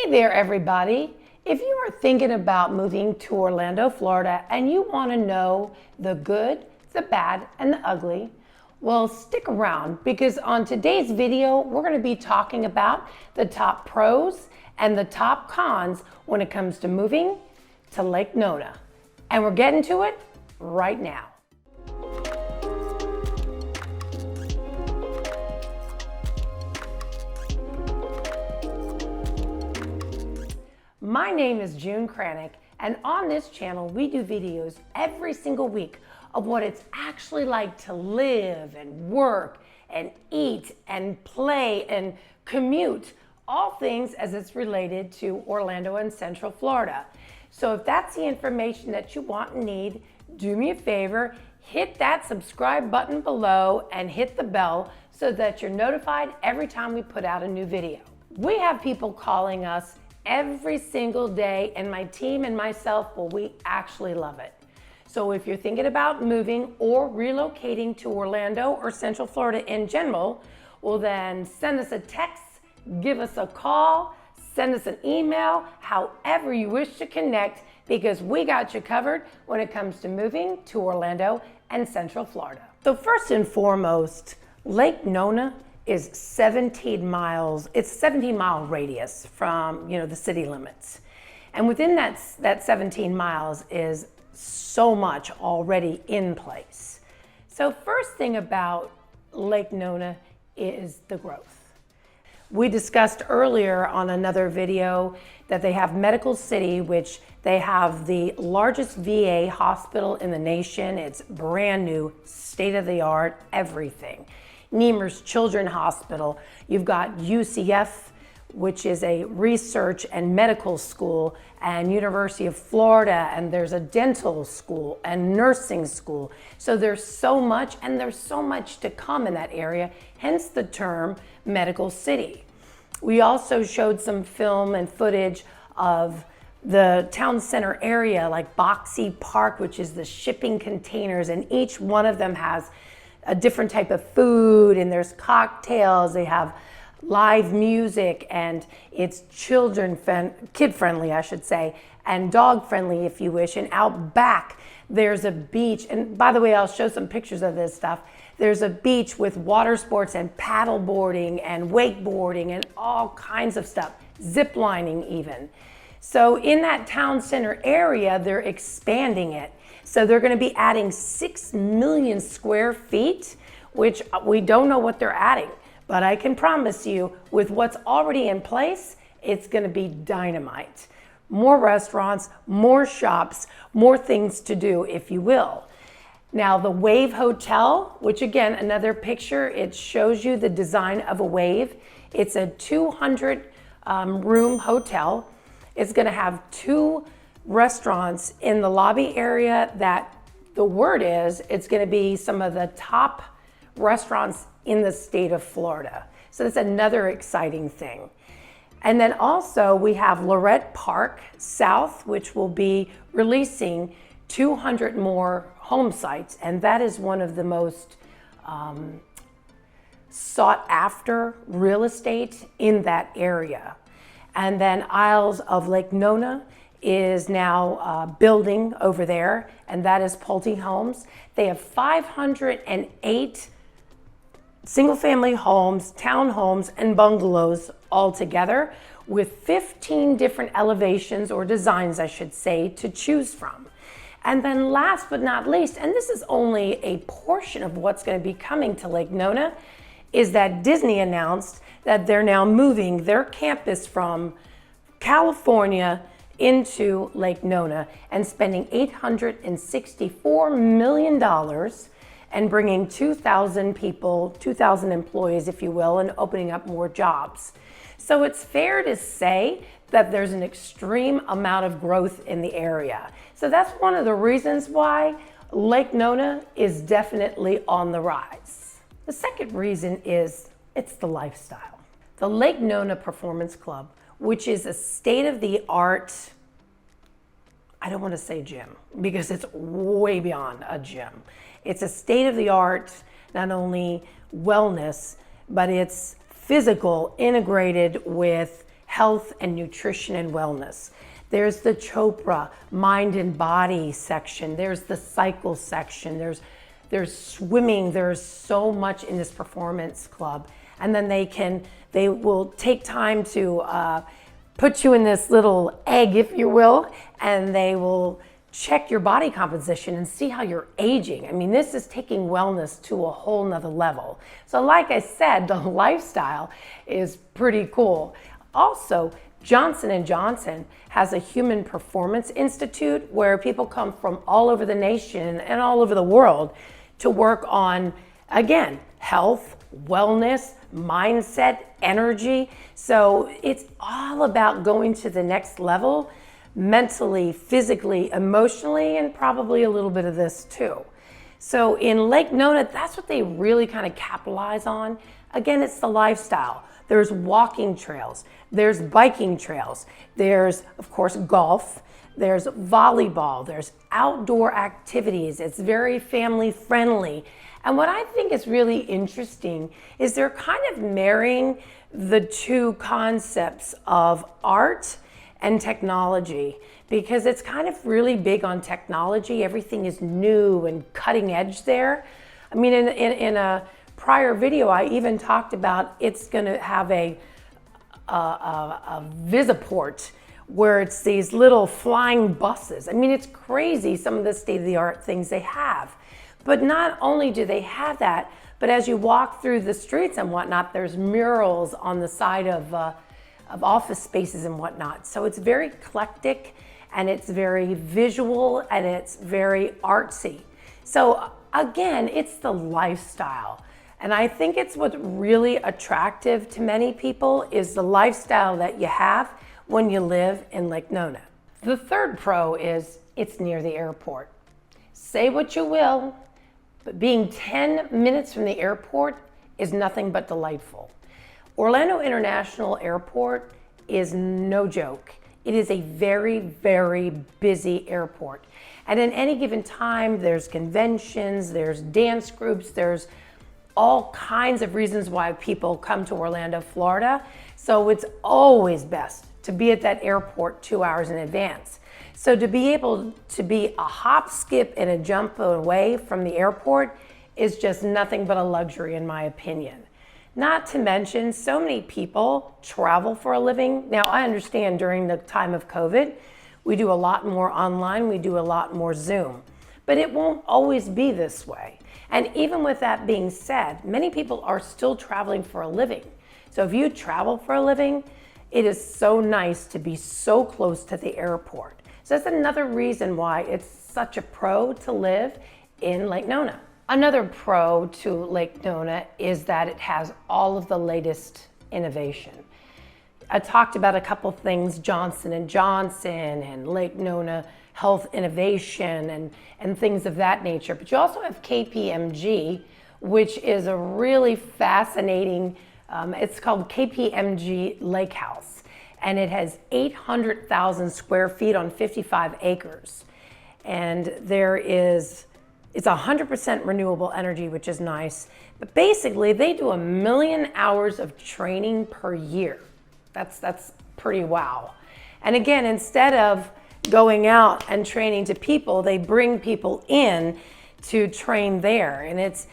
Hey there, everybody. If you are thinking about moving to Orlando, Florida, and you want to know the good, the bad, and the ugly, well, stick around because on today's video, we're going to be talking about the top pros and the top cons when it comes to moving to Lake Nona. And we're getting to it right now. My name is June Kranick, and on this channel, we do videos every single week of what it's actually like to live and work and eat and play and commute, all things as it's related to Orlando and Central Florida. So if that's the information that you want and need, do me a favor, hit that subscribe button below and hit the bell so that you're notified every time we put out a new video. We have people calling us every single day, and my team and myself, well, we actually love it. So if you're thinking about moving or relocating to Orlando or Central Florida in general, well then send us a text, give us a call, send us an email, however you wish to connect, because we got you covered when it comes to moving to Orlando and Central Florida. So first and foremost, Lake Nona is 17 miles. It's a 17-mile radius from the city limits. And within that 17 miles is so much already in place. So first thing about Lake Nona is the growth. We discussed earlier on another video that they have Medical City, which they have the largest VA hospital in the nation. It's brand new, state-of-the-art, everything. Nemours Children's Hospital. You've got UCF, which is a research and medical school, and University of Florida, and there's a dental school and nursing school. So there's so much, and there's so much to come in that area, hence the term Medical City. We also showed some film and footage of the town center area, like Boxy Park, which is the shipping containers, and each one of them has a different type of food, and there's cocktails, they have live music, and it's kid friendly, I should say, and dog friendly if you wish. And out back, there's a beach. And by the way, I'll show some pictures of this stuff. There's a beach with water sports and paddle boarding and wakeboarding and all kinds of stuff, zip lining even. So in that town center area, they're expanding it. So they're going to be adding 6 million square feet, which we don't know what they're adding. But I can promise you, with what's already in place, it's going to be dynamite. More restaurants, more shops, more things to do, if you will. Now, the Wave Hotel, which again, another picture, it shows you the design of a wave. It's a 200 room hotel. It's going to have 2 restaurants in the lobby area that the word is it's going to be some of the top restaurants in the state of Florida. So that's another exciting thing. And then also we have Lorette Park South, which will be releasing 200 more home sites. And that is one of the most sought after real estate in that area. And then Isles of Lake Nona is now building over there, and that is Pulte Homes. They have 508 single-family homes, townhomes, and bungalows all together with 15 different elevations or designs, I should say, to choose from. And then last but not least, and this is only a portion of what's going to be coming to Lake Nona, is that Disney announced that they're now moving their campus from California into Lake Nona and spending $864 million and bringing 2,000 people, 2,000 employees, if you will, and opening up more jobs. So it's fair to say that there's an extreme amount of growth in the area. So that's one of the reasons why Lake Nona is definitely on the rise. The second reason is it's the lifestyle. The Lake Nona Performance Club, which is a state-of-the-art, I don't want to say gym because it's way beyond a gym. It's a state-of-the-art, not only wellness, but it's physical integrated with health and nutrition and wellness. There's the Chopra mind and body section. There's the cycle section. There's swimming. There's so much in this performance club. And then they will take time to put you in this little egg, if you will, and they will check your body composition and see how you're aging. I mean, this is taking wellness to a whole nother level. So like I said, the lifestyle is pretty cool. Also, Johnson & Johnson has a Human Performance Institute where people come from all over the nation and all over the world to work on, again, health, wellness, mindset, energy. So it's all about going to the next level, mentally, physically, emotionally, and probably a little bit of this too. So in Lake Nona, that's what they really kind of capitalize on. Again, it's the lifestyle. There's walking trails, there's biking trails, there's, of course, golf, there's volleyball, there's outdoor activities. It's very family friendly. And what I think is really interesting is they're kind of marrying the two concepts of art and technology, because it's kind of really big on technology. Everything is new and cutting edge there. I mean, in a prior video, I even talked about it's going to have a Visiport where it's these little flying buses. I mean, it's crazy some of the state-of-the-art things they have. But not only do they have that, but as you walk through the streets and whatnot, there's murals on the side of office spaces and whatnot. So it's very eclectic and it's very visual and it's very artsy. So again, it's the lifestyle. And I think it's what's really attractive to many people is the lifestyle that you have when you live in Lake Nona. The third pro is it's near the airport. Say what you will, but being 10 minutes from the airport is nothing but delightful. Orlando International Airport is no joke. It is a very, very busy airport. And at any given time, there's conventions, there's dance groups, there's all kinds of reasons why people come to Orlando, Florida. So it's always best to be at that airport 2 hours in advance. So to be able to be a hop, skip, and a jump away from the airport is just nothing but a luxury in my opinion. Not to mention, so many people travel for a living. Now, I understand during the time of COVID, we do a lot more online, we do a lot more Zoom, but it won't always be this way. And even with that being said, many people are still traveling for a living. So if you travel for a living, it is so nice to be so close to the airport. So that's another reason why it's such a pro to live in Lake Nona. Another pro to Lake Nona is that it has all of the latest innovation. I talked about a couple things, Johnson & Johnson and Lake Nona Health Innovation and things of that nature. But you also have KPMG, which is a really fascinating, it's called KPMG Lake House. And it has 800,000 square feet on 55 acres. And it's 100% renewable energy, which is nice. But basically, they do 1 million hours of training per year. That's pretty wow. And again, instead of going out and training to people, they bring people in to train there. And it's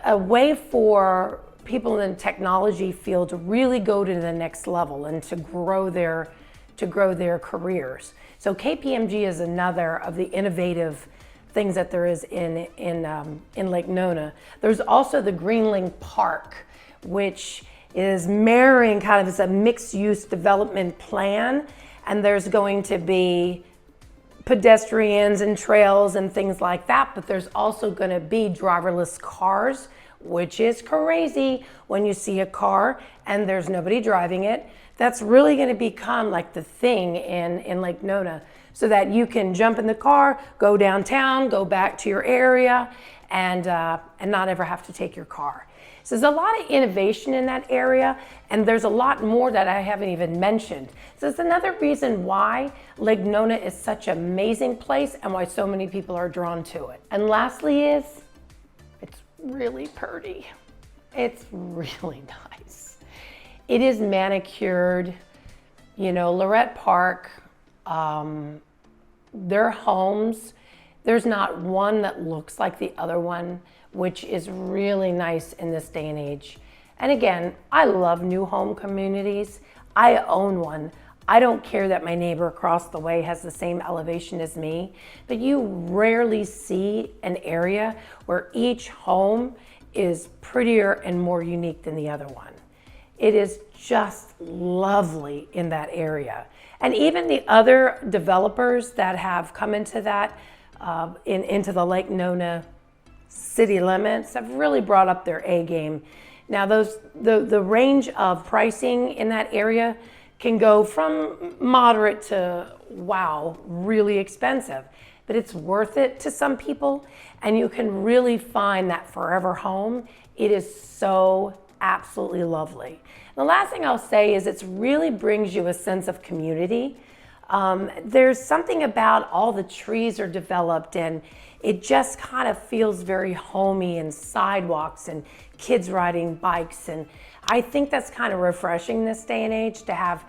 a way for people in the technology field to really go to the next level and to grow their careers. So KPMG is another of the innovative things that there is in Lake Nona. There's also the Greenling Park, which is marrying kind of as a mixed-use development plan, and there's going to be pedestrians and trails and things like that, but there's also going to be driverless cars, which is crazy when you see a car and there's nobody driving it. That's really going to become like the thing in Lake Nona, so that you can jump in the car, go downtown, go back to your area, and not ever have to take your car. So there's a lot of innovation in that area, and there's a lot more that I haven't even mentioned. So it's another reason why Lake Nona is such an amazing place and why so many people are drawn to it. And lastly it's really pretty. It's really nice. It is manicured. You know, Lorette Park, their homes, there's not one that looks like the other one, which is really nice in this day and age. And again, I love new home communities. I own one. I don't care that my neighbor across the way has the same elevation as me, but you rarely see an area where each home is prettier and more unique than the other one. It is just lovely in that area. And even the other developers that have come into that, into the Lake Nona city limits, have really brought up their A game. Now the range of pricing in that area can go from moderate to, wow, really expensive. But it's worth it to some people, and you can really find that forever home. It is so absolutely lovely. The last thing I'll say is it really brings you a sense of community. There's something about all the trees are developed, and it just kind of feels very homey, and sidewalks and kids riding bikes. And I think that's kind of refreshing this day and age to have,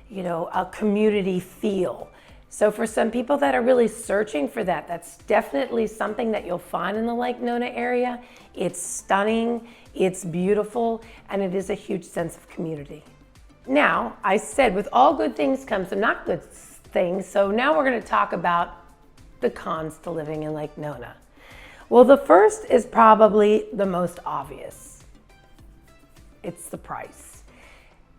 you know, a community feel. So for some people that are really searching for that, that's definitely something that you'll find in the Lake Nona area. It's stunning, it's beautiful, and it is a huge sense of community. Now, I said with all good things come some not good things, so now we're going to talk about the cons to living in Lake Nona. Well, the first is probably the most obvious. It's the price.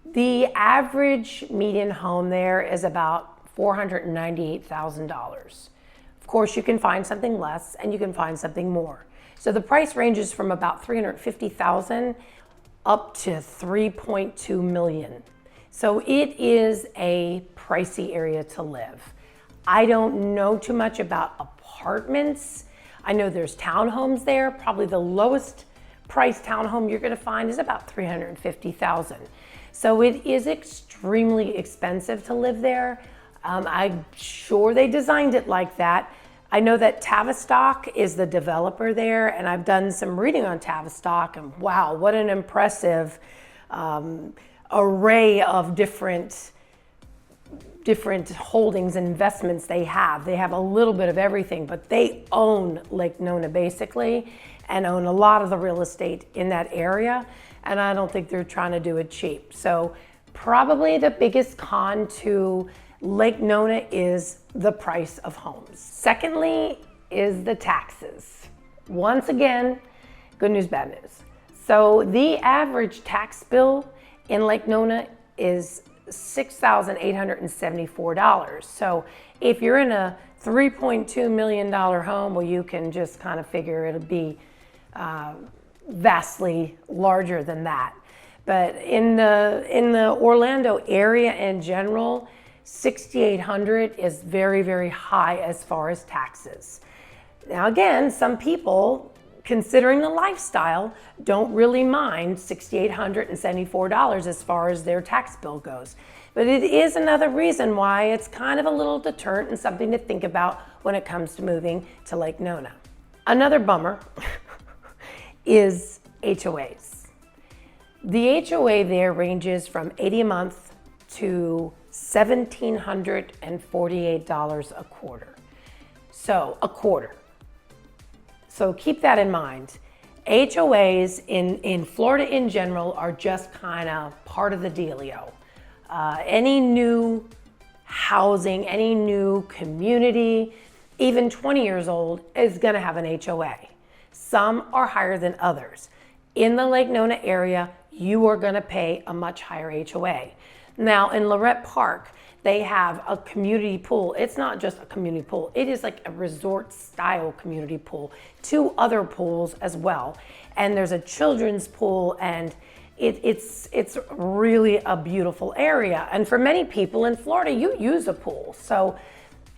The average median home there is about $498,000. Of course, you can find something less and you can find something more. So the price ranges from about $350,000 up to $3.2 million. So it is a pricey area to live. I don't know too much about apartments. I know there's townhomes there. Probably the lowest priced townhome you're going to find is about $350,000. So it is extremely expensive to live there. I'm sure they designed it like that. I know that Tavistock is the developer there, and I've done some reading on Tavistock, and wow, what an impressive array of different holdings and investments they have. They have a little bit of everything, but they own Lake Nona basically, and own a lot of the real estate in that area, and I don't think they're trying to do it cheap. So probably the biggest con to Lake Nona is the price of homes. Secondly is the taxes. Once again, good news, bad news. So the average tax bill in Lake Nona is $6,874. So if you're in a $3.2 million home, well, you can just kind of figure it'll be vastly larger than that. But in the Orlando area in general, $6,800 is very, very high as far as taxes. Now again, some people, considering the lifestyle, don't really mind $6,874 as far as their tax bill goes. But it is another reason why it's kind of a little deterrent and something to think about when it comes to moving to Lake Nona. Another bummer is HOAs. The HOA there ranges from $80 a month to $1,748 a quarter. So a quarter. So keep that in mind. HOAs in Florida in general are just kind of part of the dealio. Any new housing, any new community, even 20 years old, is going to have an HOA. Some are higher than others. In the Lake Nona area, you are going to pay a much higher HOA. Now in Lorette Park, they have a community pool. It's not just a community pool. It is like a resort style community pool. 2 other pools as well. And there's a children's pool, and it's really a beautiful area. And for many people in Florida, you use a pool. So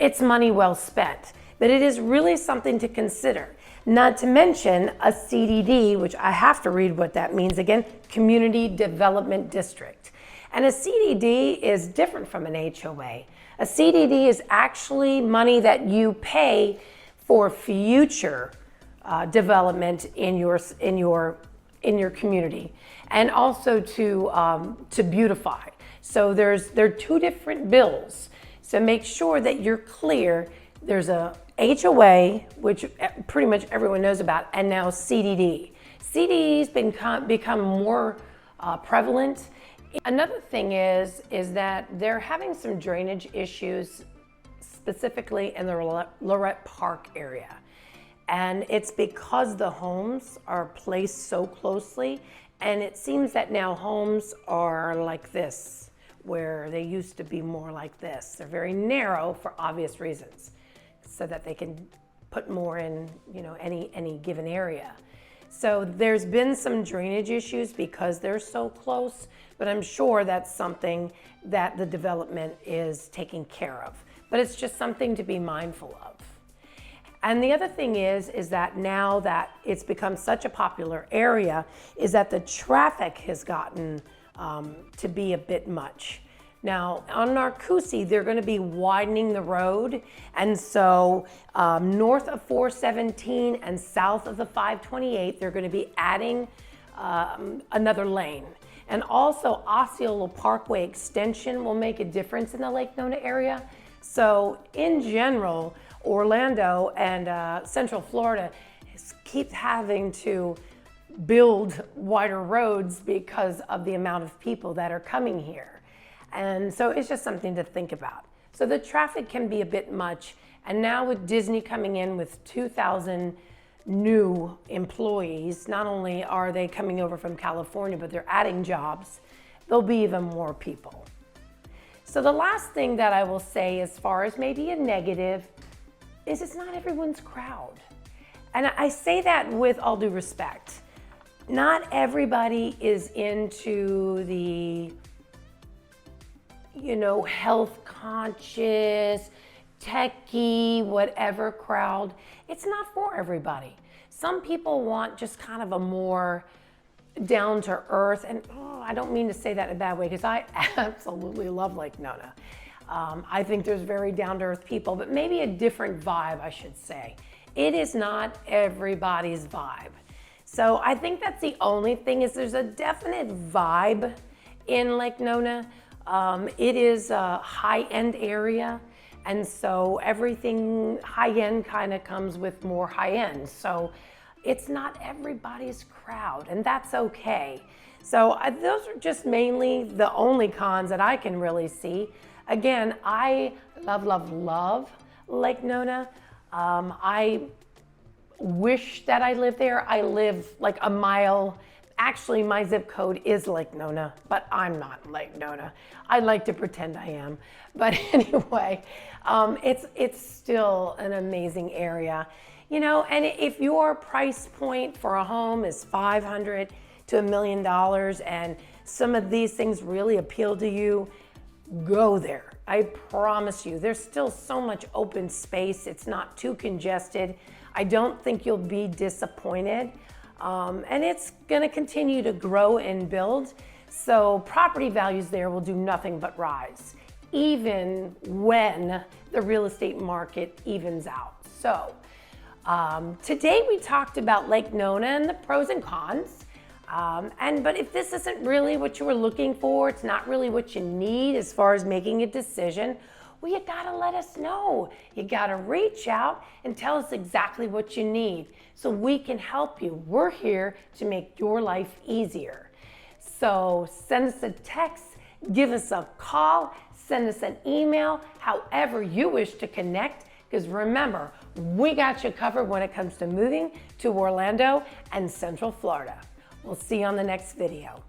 it's money well spent. But it is really something to consider. Not to mention a CDD, which I have to read what that means again, Community Development District. And a CDD is different from an HOA. A CDD is actually money that you pay for future development in your community, and also to beautify. So there are two different bills. So make sure that you're clear. There's a HOA, which pretty much everyone knows about, and now CDD. CDD's become more prevalent. Another thing is that they're having some drainage issues, specifically in the Lorette Park area. And it's because the homes are placed so closely, and it seems that now homes are like this, where they used to be more like this. They're very narrow for obvious reasons, so that they can put more in, any given area. So there's been some drainage issues because they're so close, but I'm sure that's something that the development is taking care of. But it's just something to be mindful of. And the other thing is that now that it's become such a popular area, is that the traffic has gotten to be a bit much. Now, on Narcoossee, they're going to be widening the road, and so north of 417 and south of the 528, they're going to be adding another lane. And also, Osceola Parkway Extension will make a difference in the Lake Nona area. So in general, Orlando and Central Florida keep having to build wider roads because of the amount of people that are coming here. And so it's just something to think about. So the traffic can be a bit much. And now with Disney coming in with 2,000 new employees, not only are they coming over from California, but they're adding jobs, there'll be even more people. So the last thing that I will say, as far as maybe a negative, is it's not everyone's crowd. And I say that with all due respect. Not everybody is into the, health conscious, techie, whatever crowd. It's not for everybody. Some people want just kind of a more down to earth, and I don't mean to say that in a bad way, because I absolutely love Lake Nona. I think there's very down to earth people, but maybe a different vibe, I should say. It is not everybody's vibe. So I think that's the only thing, is there's a definite vibe in Lake Nona. It is a high-end area, and so everything high-end kind of comes with more high-end. So it's not everybody's crowd, and that's okay. So those are just mainly the only cons that I can really see. Again, I love Lake Nona. I wish that I lived there. I live like a mile. Actually, my zip code is Lake Nona, but I'm not Lake Nona. I like to pretend I am. But anyway, it's still an amazing area. And if your price point for a home is $500,000 to $1 million, and some of these things really appeal to you, go there. I promise you, there's still so much open space. It's not too congested. I don't think you'll be disappointed. And it's gonna continue to grow and build. So property values there will do nothing but rise, even when the real estate market evens out. So today we talked about Lake Nona and the pros and cons. But if this isn't really what you were looking for, it's not really what you need as far as making a decision, well, you gotta let us know. You gotta reach out and tell us exactly what you need so we can help you. We're here to make your life easier. So send us a text, give us a call, send us an email, however you wish to connect, because remember, we got you covered when it comes to moving to Orlando and Central Florida. We'll see you on the next video.